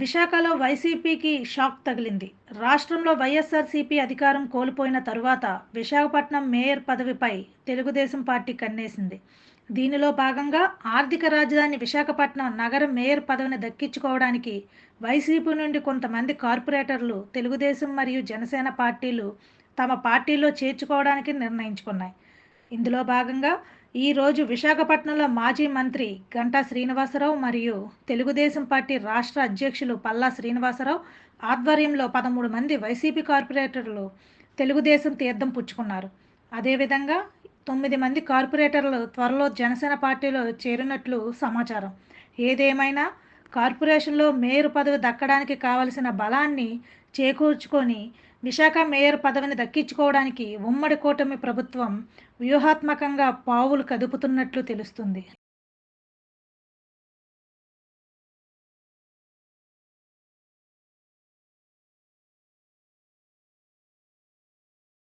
విశాఖలో వైసీపీకి షాక్ తగిలింది. రాష్ట్రంలో వైఎస్ఆర్సీపీ అధికారం కోల్పోయిన తరువాత విశాఖపట్నం మేయర్ పదవిపై తెలుగుదేశం పార్టీ కన్నేసింది. దీనిలో భాగంగా ఆర్థిక రాజధాని విశాఖపట్నం నగర మేయర్ పదవిని దక్కించుకోవడానికి వైసీపీ నుండి కొంతమంది కార్పొరేటర్లు తెలుగుదేశం మరియు జనసేన పార్టీలు తమ పార్టీలో చేర్చుకోవడానికి నిర్ణయించుకున్నాయి. ఇందులో భాగంగా ఈరోజు విశాఖపట్నంలో మాజీ మంత్రి గంటా శ్రీనివాసరావు మరియు తెలుగుదేశం పార్టీ రాష్ట్ర అధ్యక్షులు పల్లా శ్రీనివాసరావు ఆధ్వర్యంలో 13 మంది వైసీపీ కార్పొరేటర్లు తెలుగుదేశం తీర్థం పుచ్చుకున్నారు. అదేవిధంగా 9 మంది కార్పొరేటర్లు త్వరలో జనసేన పార్టీలో చేరినట్లు సమాచారం. ఏదేమైనా కార్పొరేషన్లో మేయర్ పదవి దక్కడానికి కావలసిన బలాన్ని చేకూర్చుకొని విశాఖ మేయర్ పదవిని దక్కించుకోవడానికి ఉమ్మడి కూటమి ప్రభుత్వం వ్యూహాత్మకంగా పావులు కదుపుతున్నట్లు తెలుస్తుంది.